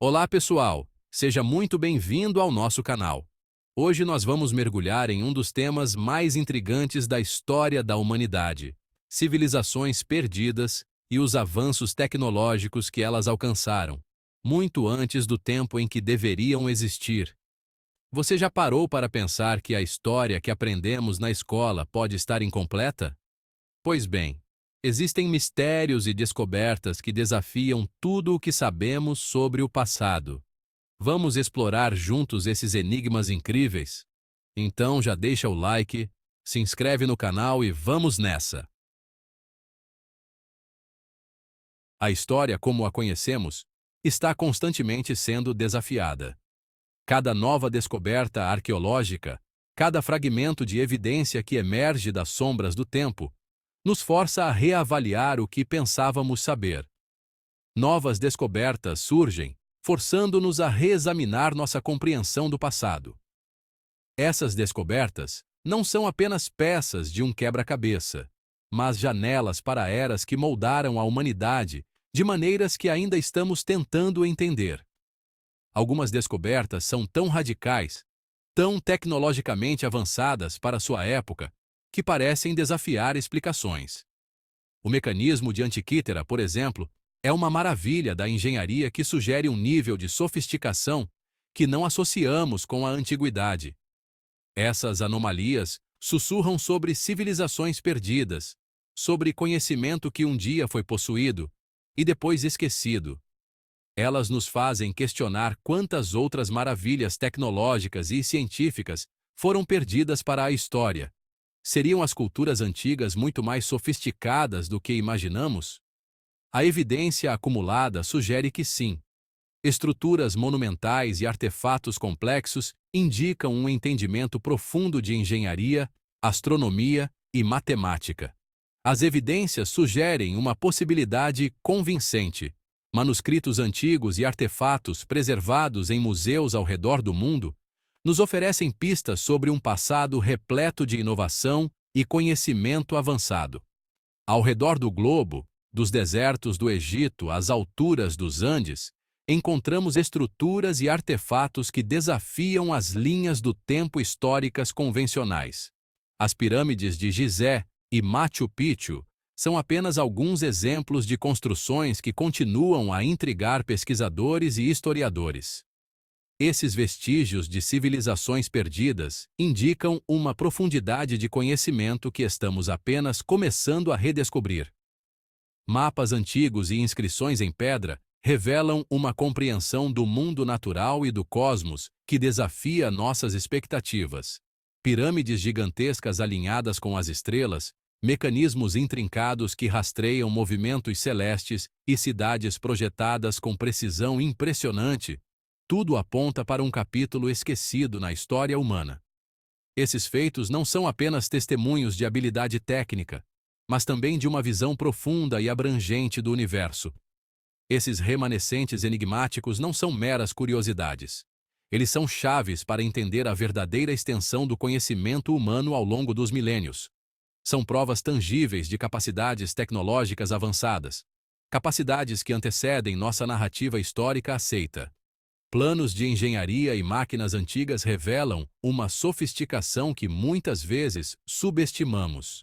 Olá, pessoal! Seja muito bem-vindo ao nosso canal. Hoje nós vamos mergulhar em um dos temas mais intrigantes da história da humanidade: civilizações perdidas e os avanços tecnológicos que elas alcançaram, muito antes do tempo em que deveriam existir. Você já parou para pensar que a história que aprendemos na escola pode estar incompleta? Pois bem, existem mistérios e descobertas que desafiam tudo o que sabemos sobre o passado. Vamos explorar juntos esses enigmas incríveis? Então já deixa o like, se inscreve no canal e vamos nessa! A história, como a conhecemos, está constantemente sendo desafiada. Cada nova descoberta arqueológica, cada fragmento de evidência que emerge das sombras do tempo, nos força a reavaliar o que pensávamos saber. Novas descobertas surgem, forçando-nos a reexaminar nossa compreensão do passado. Essas descobertas não são apenas peças de um quebra-cabeça, mas janelas para eras que moldaram a humanidade de maneiras que ainda estamos tentando entender. Algumas descobertas são tão radicais, tão tecnologicamente avançadas para sua época, que parecem desafiar explicações. O mecanismo de Antiquítera, por exemplo, é uma maravilha da engenharia que sugere um nível de sofisticação que não associamos com a antiguidade. Essas anomalias sussurram sobre civilizações perdidas, sobre conhecimento que um dia foi possuído e depois esquecido. Elas nos fazem questionar quantas outras maravilhas tecnológicas e científicas foram perdidas para a história. Seriam as culturas antigas muito mais sofisticadas do que imaginamos? A evidência acumulada sugere que sim. Estruturas monumentais e artefatos complexos indicam um entendimento profundo de engenharia, astronomia e matemática. As evidências sugerem uma possibilidade convincente. Manuscritos antigos e artefatos preservados em museus ao redor do mundo nos oferecem pistas sobre um passado repleto de inovação e conhecimento avançado. Ao redor do globo, dos desertos do Egito às alturas dos Andes, encontramos estruturas e artefatos que desafiam as linhas do tempo históricas convencionais. As pirâmides de Gizé e Machu Picchu são apenas alguns exemplos de construções que continuam a intrigar pesquisadores e historiadores. Esses vestígios de civilizações perdidas indicam uma profundidade de conhecimento que estamos apenas começando a redescobrir. Mapas antigos e inscrições em pedra revelam uma compreensão do mundo natural e do cosmos que desafia nossas expectativas. Pirâmides gigantescas alinhadas com as estrelas, mecanismos intrincados que rastreiam movimentos celestes e cidades projetadas com precisão impressionante, tudo aponta para um capítulo esquecido na história humana. Esses feitos não são apenas testemunhos de habilidade técnica, mas também de uma visão profunda e abrangente do universo. Esses remanescentes enigmáticos não são meras curiosidades. Eles são chaves para entender a verdadeira extensão do conhecimento humano ao longo dos milênios. São provas tangíveis de capacidades tecnológicas avançadas, capacidades que antecedem nossa narrativa histórica aceita. Planos de engenharia e máquinas antigas revelam uma sofisticação que muitas vezes subestimamos.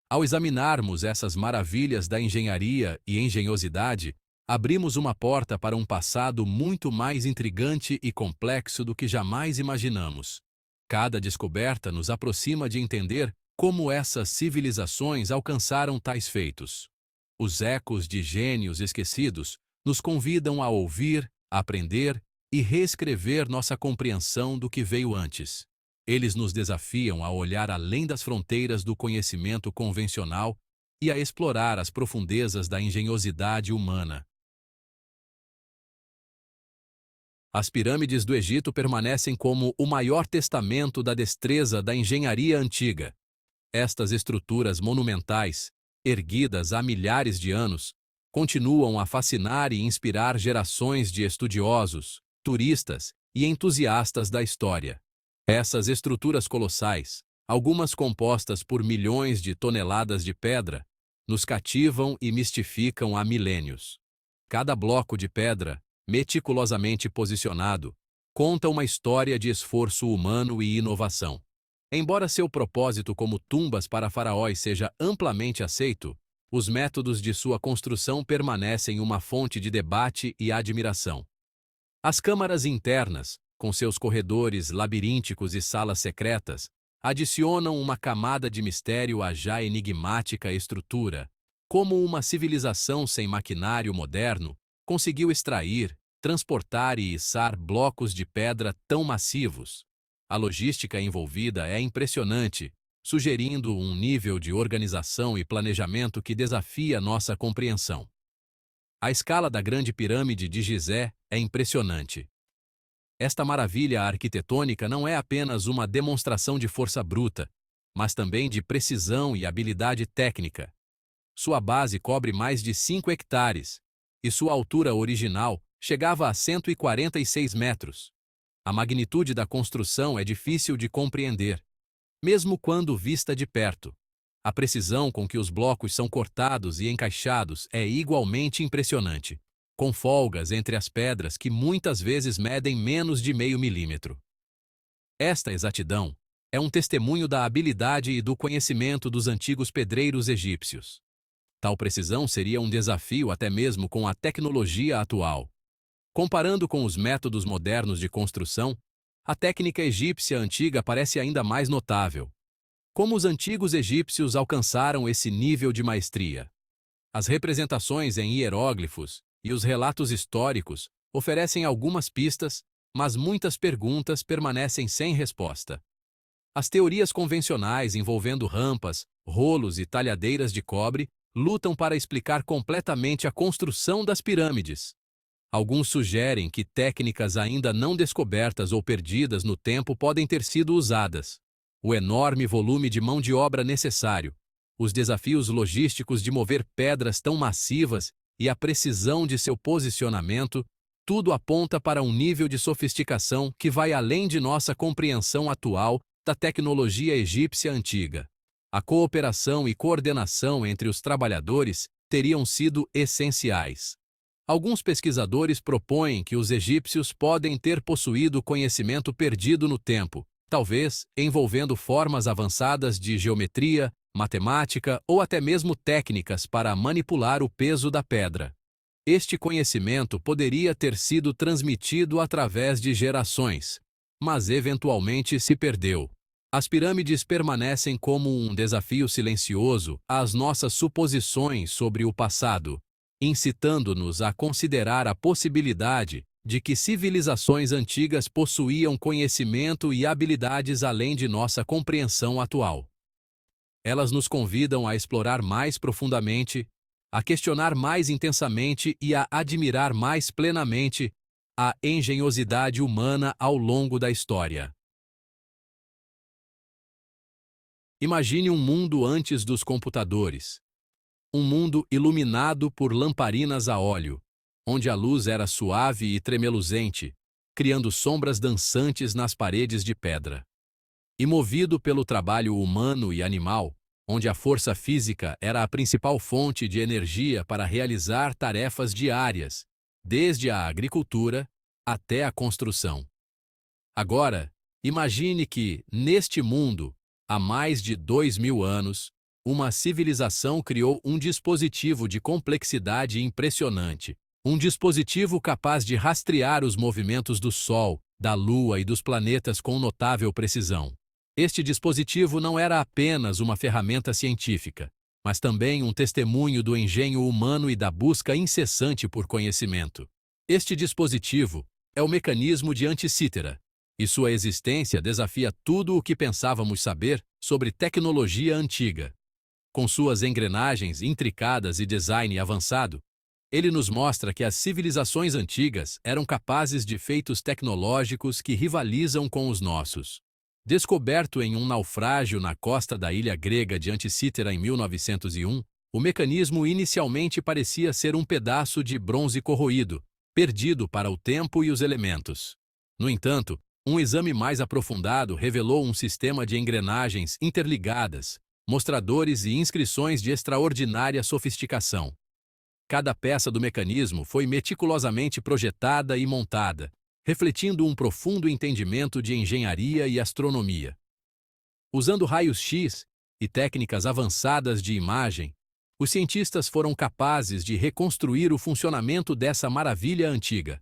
Ao examinarmos essas maravilhas da engenharia e engenhosidade, abrimos uma porta para um passado muito mais intrigante e complexo do que jamais imaginamos. Cada descoberta nos aproxima de entender como essas civilizações alcançaram tais feitos. Os ecos de gênios esquecidos nos convidam a ouvir, aprender e reescrever nossa compreensão do que veio antes. Eles nos desafiam a olhar além das fronteiras do conhecimento convencional e a explorar as profundezas da engenhosidade humana. As pirâmides do Egito permanecem como o maior testamento da destreza da engenharia antiga. Estas estruturas monumentais, erguidas há milhares de anos, continuam a fascinar e inspirar gerações de estudiosos, turistas e entusiastas da história. Essas estruturas colossais, algumas compostas por milhões de toneladas de pedra, nos cativam e mistificam há milênios. Cada bloco de pedra meticulosamente posicionado, conta uma história de esforço humano e inovação. Embora seu propósito como tumbas para faraós seja amplamente aceito, os métodos de sua construção permanecem uma fonte de debate e admiração. As câmaras internas, com seus corredores labirínticos e salas secretas, adicionam uma camada de mistério à já enigmática estrutura. Como uma civilização sem maquinário moderno conseguiu extrair, transportar e içar blocos de pedra tão massivos? A logística envolvida é impressionante, sugerindo um nível de organização e planejamento que desafia nossa compreensão. A escala da Grande Pirâmide de Gizé é impressionante. Esta maravilha arquitetônica não é apenas uma demonstração de força bruta, mas também de precisão e habilidade técnica. Sua base cobre mais de 5 hectares, e sua altura original chegava a 146 metros. A magnitude da construção é difícil de compreender, mesmo quando vista de perto. A precisão com que os blocos são cortados e encaixados é igualmente impressionante, com folgas entre as pedras que muitas vezes medem menos de meio milímetro. Esta exatidão é um testemunho da habilidade e do conhecimento dos antigos pedreiros egípcios. Tal precisão seria um desafio até mesmo com a tecnologia atual. Comparando com os métodos modernos de construção, a técnica egípcia antiga parece ainda mais notável. Como os antigos egípcios alcançaram esse nível de maestria? As representações em hieróglifos e os relatos históricos oferecem algumas pistas, mas muitas perguntas permanecem sem resposta. As teorias convencionais envolvendo rampas, rolos e talhadeiras de cobre lutam para explicar completamente a construção das pirâmides. Alguns sugerem que técnicas ainda não descobertas ou perdidas no tempo podem ter sido usadas. O enorme volume de mão de obra necessário, os desafios logísticos de mover pedras tão massivas e a precisão de seu posicionamento, tudo aponta para um nível de sofisticação que vai além de nossa compreensão atual da tecnologia egípcia antiga. A cooperação e coordenação entre os trabalhadores teriam sido essenciais. Alguns pesquisadores propõem que os egípcios podem ter possuído conhecimento perdido no tempo, talvez envolvendo formas avançadas de geometria, matemática ou até mesmo técnicas para manipular o peso da pedra. Este conhecimento poderia ter sido transmitido através de gerações, mas eventualmente se perdeu. As pirâmides permanecem como um desafio silencioso às nossas suposições sobre o passado, incitando-nos a considerar a possibilidade de que civilizações antigas possuíam conhecimento e habilidades além de nossa compreensão atual. Elas nos convidam a explorar mais profundamente, a questionar mais intensamente e a admirar mais plenamente a engenhosidade humana ao longo da história. Imagine um mundo antes dos computadores. Um mundo iluminado por lamparinas a óleo, onde a luz era suave e tremeluzente, criando sombras dançantes nas paredes de pedra. E movido pelo trabalho humano e animal, onde a força física era a principal fonte de energia para realizar tarefas diárias, desde a agricultura até a construção. Agora, imagine que, neste mundo, há mais de 2000 anos, uma civilização criou um dispositivo de complexidade impressionante, um dispositivo capaz de rastrear os movimentos do Sol, da Lua e dos planetas com notável precisão. Este dispositivo não era apenas uma ferramenta científica, mas também um testemunho do engenho humano e da busca incessante por conhecimento. Este dispositivo é o mecanismo de Anticítera, e sua existência desafia tudo o que pensávamos saber sobre tecnologia antiga. Com suas engrenagens intricadas e design avançado, ele nos mostra que as civilizações antigas eram capazes de feitos tecnológicos que rivalizam com os nossos. Descoberto em um naufrágio na costa da ilha grega de Anticítera em 1901, o mecanismo inicialmente parecia ser um pedaço de bronze corroído, perdido para o tempo e os elementos. No entanto, um exame mais aprofundado revelou um sistema de engrenagens interligadas, mostradores e inscrições de extraordinária sofisticação. Cada peça do mecanismo foi meticulosamente projetada e montada, refletindo um profundo entendimento de engenharia e astronomia. Usando raios-x e técnicas avançadas de imagem, os cientistas foram capazes de reconstruir o funcionamento dessa maravilha antiga.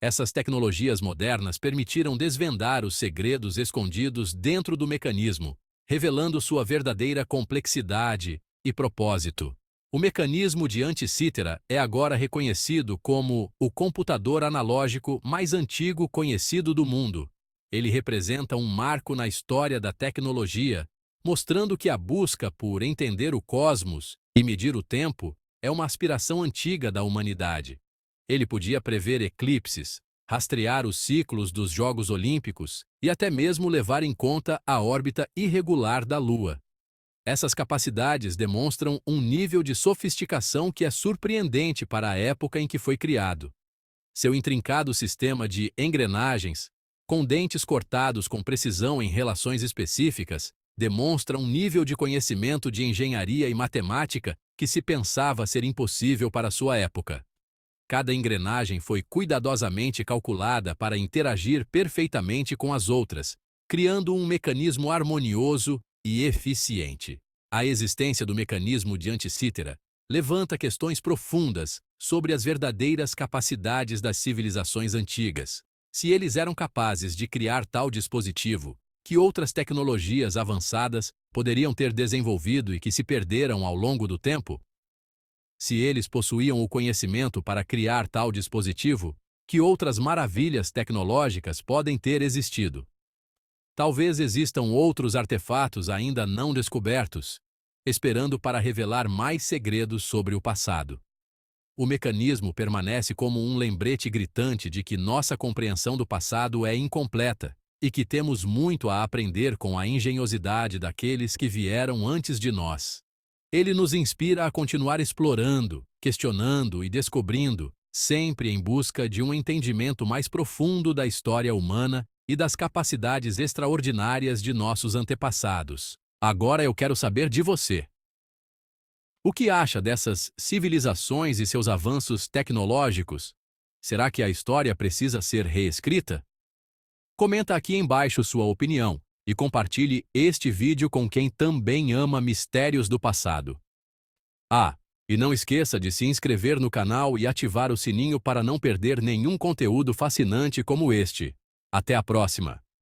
Essas tecnologias modernas permitiram desvendar os segredos escondidos dentro do mecanismo, revelando sua verdadeira complexidade e propósito. O mecanismo de Anticythera é agora reconhecido como o computador analógico mais antigo conhecido do mundo. Ele representa um marco na história da tecnologia, mostrando que a busca por entender o cosmos e medir o tempo é uma aspiração antiga da humanidade. Ele podia prever eclipses, rastrear os ciclos dos Jogos Olímpicos e até mesmo levar em conta a órbita irregular da Lua. Essas capacidades demonstram um nível de sofisticação que é surpreendente para a época em que foi criado. Seu intrincado sistema de engrenagens, com dentes cortados com precisão em relações específicas, demonstra um nível de conhecimento de engenharia e matemática que se pensava ser impossível para sua época. Cada engrenagem foi cuidadosamente calculada para interagir perfeitamente com as outras, criando um mecanismo harmonioso e eficiente. A existência do mecanismo de Anticythera levanta questões profundas sobre as verdadeiras capacidades das civilizações antigas. Se eles eram capazes de criar tal dispositivo, que outras tecnologias avançadas poderiam ter desenvolvido e que se perderam ao longo do tempo? Se eles possuíam o conhecimento para criar tal dispositivo, que outras maravilhas tecnológicas podem ter existido? Talvez existam outros artefatos ainda não descobertos, esperando para revelar mais segredos sobre o passado. O mecanismo permanece como um lembrete gritante de que nossa compreensão do passado é incompleta e que temos muito a aprender com a engenhosidade daqueles que vieram antes de nós. Ele nos inspira a continuar explorando, questionando e descobrindo, sempre em busca de um entendimento mais profundo da história humana e das capacidades extraordinárias de nossos antepassados. Agora eu quero saber de você. O que acha dessas civilizações e seus avanços tecnológicos? Será que a história precisa ser reescrita? Comenta aqui embaixo sua opinião e compartilhe este vídeo com quem também ama mistérios do passado. E não esqueça de se inscrever no canal e ativar o sininho para não perder nenhum conteúdo fascinante como este. Até a próxima!